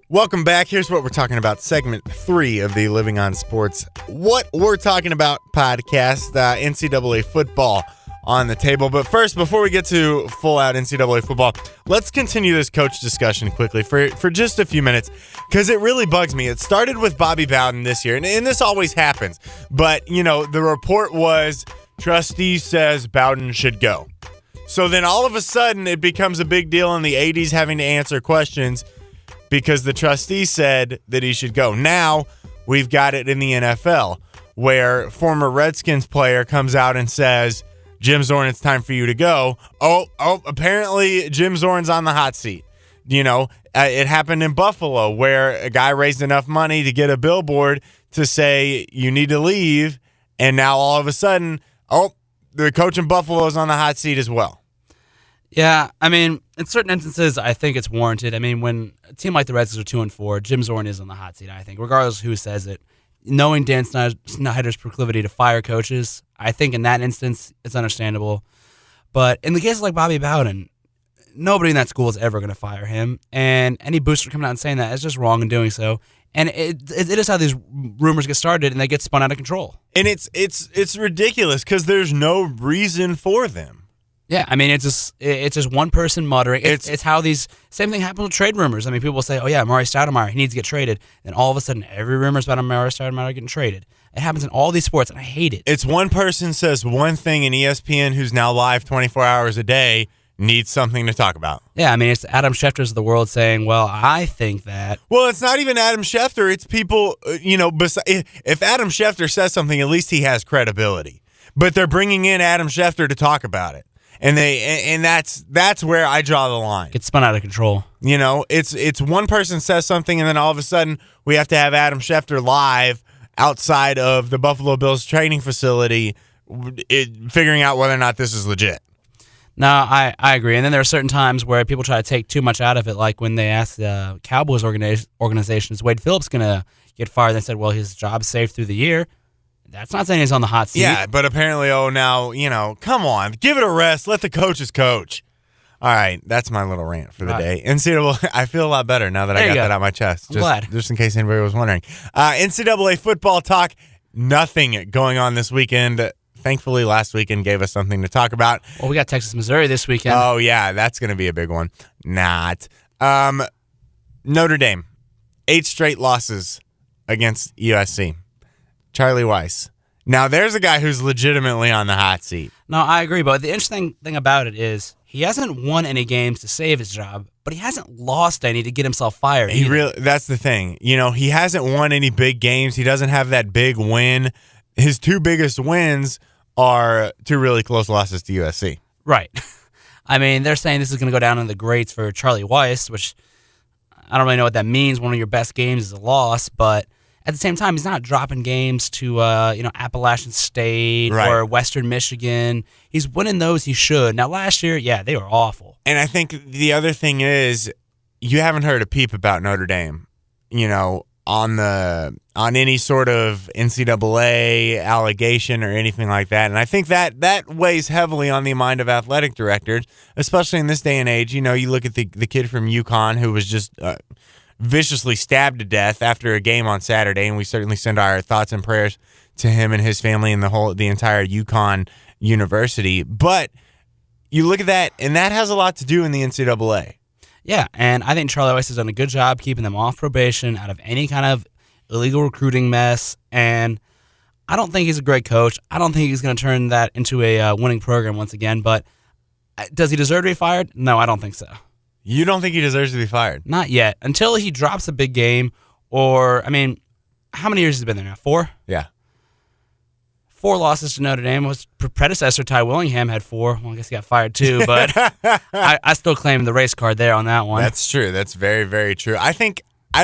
Welcome back. Here's what we're talking about. Segment 3 of the Living on Sports What We're Talking About podcast. NCAA football on the table. But first, before we get to full-out NCAA football, let's continue this coach discussion quickly for just a few minutes because it really bugs me. It started with Bobby Bowden this year, and this always happens. But, the report was trustee says Bowden should go. So then all of a sudden it becomes a big deal in the 80s having to answer questions because the trustee said that he should go. Now we've got it in the NFL where former Redskins player comes out and says, Jim Zorn, it's time for you to go. Oh, apparently Jim Zorn's on the hot seat. It happened in Buffalo where a guy raised enough money to get a billboard to say you need to leave. And now all of a sudden, the coach in Buffalo is on the hot seat as well. Yeah, in certain instances, I think it's warranted. When a team like the Redskins are 2-4, Jim Zorn is on the hot seat, I think, regardless of who says it. Knowing Dan Snyder's proclivity to fire coaches, I think in that instance, it's understandable. But in the case of like Bobby Bowden, nobody in that school is ever going to fire him. And any booster coming out and saying that is just wrong in doing so. And it is how these rumors get started, and they get spun out of control. And it's ridiculous because there's no reason for them. Yeah, it's just one person muttering. It's how these same thing happens with trade rumors. People will say, "Oh yeah, Amari Stoudemire, he needs to get traded," and all of a sudden, every rumor is about Amari Stoudemire getting traded. It happens in all these sports, and I hate it. It's one person says one thing, and ESPN, who's now live 24 hours a day, needs something to talk about. Yeah, it's Adam Schefter's of the world saying, "Well, I think that." Well, it's not even Adam Schefter. It's people. If Adam Schefter says something, at least he has credibility. But they're bringing in Adam Schefter to talk about it. And that's where I draw the line. Gets spun out of control. It's one person says something, and then all of a sudden we have to have Adam Schefter live outside of the Buffalo Bills training facility, figuring out whether or not this is legit. No, I agree. And then there are certain times where people try to take too much out of it, like when they asked the Cowboys organization, is Wade Phillips going to get fired? They said, well, his job's safe through the year. That's not saying he's on the hot seat. Yeah, but apparently, now, come on. Give it a rest. Let the coaches coach. All right, that's my little rant for the day. NCAA, I feel a lot better now that I got that out of my chest. I'm glad. Just in case anybody was wondering. NCAA football talk, nothing going on this weekend. Thankfully, last weekend gave us something to talk about. Well, we got Texas, Missouri this weekend. Oh, yeah, that's going to be a big one. Not. Notre Dame, 8 straight losses against USC. Charlie Weiss. Now, there's a guy who's legitimately on the hot seat. No, I agree, but the interesting thing about it is he hasn't won any games to save his job, but he hasn't lost any to get himself fired. That's the thing. He hasn't won any big games. He doesn't have that big win. His 2 biggest wins are 2 really close losses to USC. Right. They're saying this is going to go down in the greats for Charlie Weiss, which I don't really know what that means. One of your best games is a loss, but at the same time, he's not dropping games to Appalachian State or Western Michigan. He's winning those he should. Now, last year, yeah, they were awful. And I think the other thing is you haven't heard a peep about Notre Dame, on any sort of NCAA allegation or anything like that. And I think that weighs heavily on the mind of athletic directors, especially in this day and age. You look at the kid from UConn who was just viciously stabbed to death after a game on Saturday, and we certainly send our thoughts and prayers to him and his family and the entire UConn University. But you look at that, and that has a lot to do in the NCAA. Yeah, and I think Charlie Weiss has done a good job keeping them off probation, out of any kind of illegal recruiting mess, and I don't think he's a great coach. I don't think he's going to turn that into a winning program once again, but does he deserve to be fired? No, I don't think so. You don't think he deserves to be fired? Not yet. Until he drops a big game or, how many years has he been there now? 4? Yeah. 4 losses to Notre Dame. His predecessor, Ty Willingham, had 4. Well, I guess he got fired too, but I still claim the race card there on that one. That's true. That's very, very true. I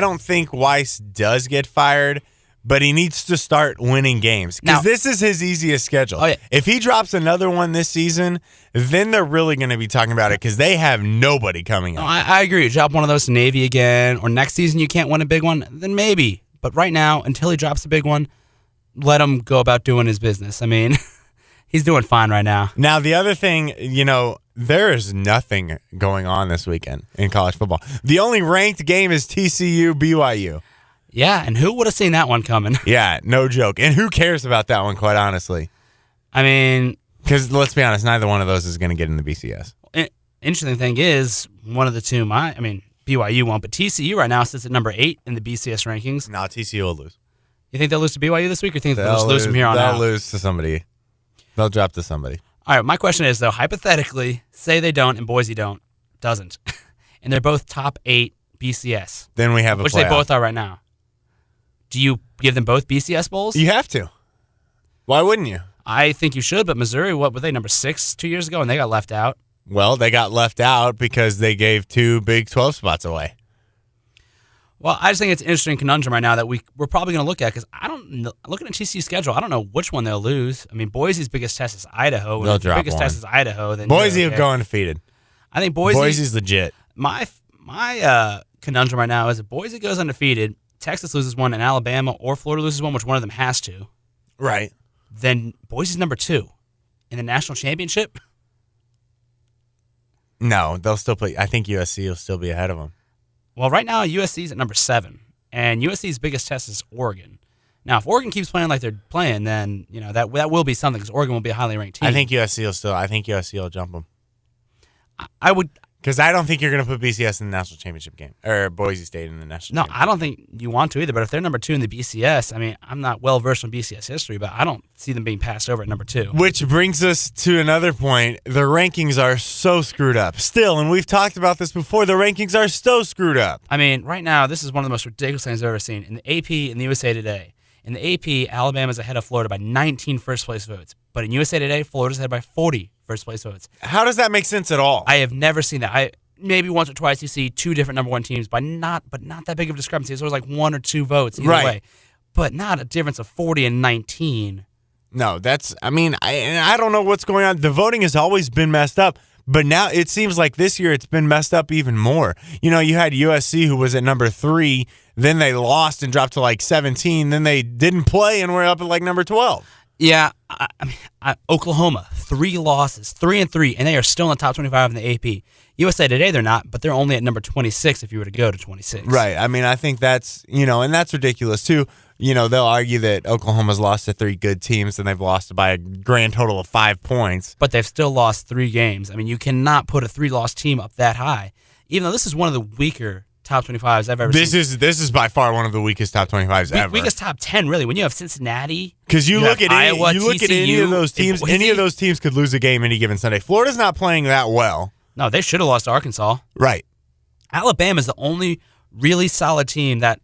don't think Weiss does get fired, but he needs to start winning games because this is his easiest schedule. Oh, yeah. If he drops another one this season, then they're really going to be talking about it because they have nobody coming up. No, I agree. You drop one of those to Navy again, or next season you can't win a big one, then maybe. But right now, until he drops a big one, let him go about doing his business. He's doing fine right now. Now, the other thing, there is nothing going on this weekend in college football. The only ranked game is TCU BYU. Yeah, and who would have seen that one coming? Yeah, no joke. And who cares about that one, quite honestly? I mean, because let's be honest, neither one of those is going to get in the BCS. Interesting thing is, one of the two BYU won't, but TCU right now sits at number 8 in the BCS rankings. No, TCU will lose. You think they'll lose to BYU this week, or think they'll just lose from here on out? They'll lose to somebody. They'll drop to somebody. All right, my question is, though, hypothetically, say they don't and Boise doesn't, and they're both top 8 BCS. Then we have a which playoff. They both are right now. Do you give them both BCS bowls? You have to. Why wouldn't you? I think you should, but Missouri, what were they, number 6 2 years ago, and they got left out? Well, they got left out because they gave 2 Big 12 spots away. Well, I just think it's an interesting conundrum right now that we're probably going to look at because I don't know. Looking at TCU's schedule, I don't know which one they'll lose. I mean, Boise's biggest test is Idaho. They'll drop biggest one. test is Idaho. Then Boise will go undefeated. I think Boise's legit. My conundrum right now is if Boise goes undefeated, Texas loses one, and Alabama or Florida loses one, which one of them has to. Right. Then Boise's number 2 in the national championship. No, they'll still play. I think USC will still be ahead of them. Well, right now, USC's at number 7, and USC's biggest test is Oregon. Now, if Oregon keeps playing like they're playing, then that will be something because Oregon will be a highly ranked team. I think USC will jump them. I would, because I don't think you're going to put BCS in the national championship game or Boise State in the national. No, championship. I don't think you want to either. But if they're number 2 in the BCS, I mean, I'm not well versed in BCS history, but I don't see them being passed over at number 2. Which brings us to another point. The rankings are so screwed up still, and we've talked about this before. The rankings are so screwed up. I mean, right now, this is one of the most ridiculous things I've ever seen. In the AP and the USA Today, in the AP, Alabama's ahead of Florida by 19 first-place votes. But in USA Today, Florida's ahead by 40 first-place votes. How does that make sense at all? I have never seen that. Maybe once or twice you see 2 different number 1 teams, but not that big of a discrepancy. It's always like 1 or 2 votes either way. But not a difference of 40 and 19. No, I don't know what's going on. The voting has always been messed up, but now it seems like this year it's been messed up even more. You had USC who was at number 3, then they lost and dropped to like 17, then they didn't play and were up at like number 12. Yeah, Oklahoma, 3 losses, 3-3, and they are still in the top 25 in the AP. USA Today, they're not, but they're only at number 26 if you were to go to 26. Right. I mean, I think that's, and that's ridiculous too. They'll argue that Oklahoma's lost to 3 good teams and they've lost by a grand total of 5 points. But they've still lost 3 games. I mean, you cannot put a 3-loss team up that high, even though this is one of the weaker top 25s I've ever seen. This is by far one of the weakest top 25s ever. Weakest top 10, really. When you have Cincinnati, because you look at Iowa, any of those teams. Any of those teams could lose a game any given Sunday. Florida's not playing that well. No, they should have lost to Arkansas. Right. Alabama's the only really solid team that.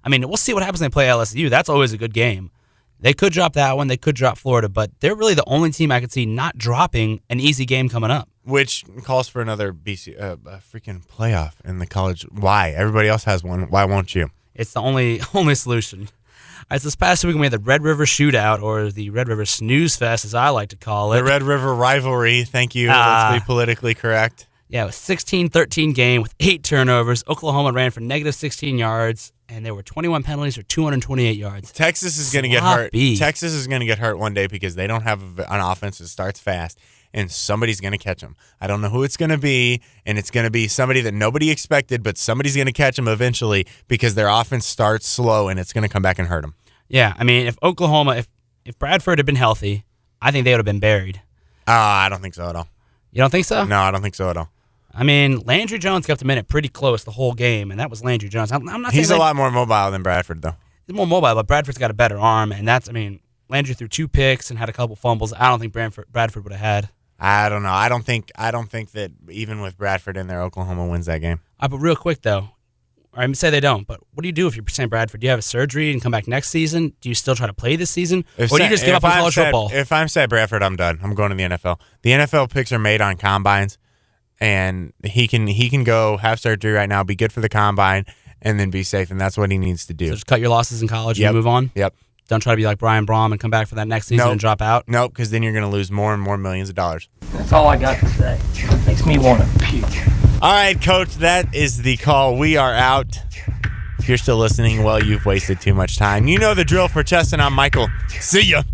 I mean, we'll see what happens when they play LSU. That's always a good game. They could drop that one. They could drop Florida, but they're really the only team I could see not dropping an easy game coming up. Which calls for another freaking playoff in the college. Why? Everybody else has one. Why won't you? It's the only solution. All right, so this past week we had the Red River Shootout, or the Red River Snooze Fest, as I like to call it. The Red River Rivalry. Thank you. Let's be politically correct. Yeah, it was a 16-13 game with 8 turnovers. Oklahoma ran for negative 16 yards, and there were 21 penalties for 228 yards. Texas is going to get hurt. Texas is going to get hurt one day because they don't have an offense that starts fast, and somebody's going to catch them. I don't know who it's going to be, and it's going to be somebody that nobody expected, but somebody's going to catch them eventually because their offense starts slow, and it's going to come back and hurt them. Yeah, I mean, if Oklahoma, if Bradford had been healthy, I think they would have been buried. I don't think so at all. You don't think so? No, I don't think so at all. I mean, Landry Jones kept him in it pretty close the whole game, and that was Landry Jones. I'm not. He's a lot more mobile than Bradford, though. He's more mobile, but Bradford's got a better arm, and Landry threw 2 picks and had a couple fumbles. I don't think Bradford would have had. I don't know. I don't think that even with Bradford in there, Oklahoma wins that game. But real quick though, I say they don't. But what do you do if you're Sam Bradford? Do you have a surgery and come back next season? Do you still try to play this season, or do you just give up on college football? If I'm Sam Bradford, I'm done. I'm going to the NFL. The NFL picks are made on combines. And he can go have surgery right now, be good for the combine, and then be safe, and that's what he needs to do. So just cut your losses in college and move on? Yep. Don't try to be like Brian Brom and come back for that next season and drop out? Nope, because then you're going to lose more and more millions of dollars. That's all I got to say. Makes me want to puke. All right, Coach, that is the call. We are out. If you're still listening, well, you've wasted too much time. You know the drill. For Cheston, I'm Michael. See ya.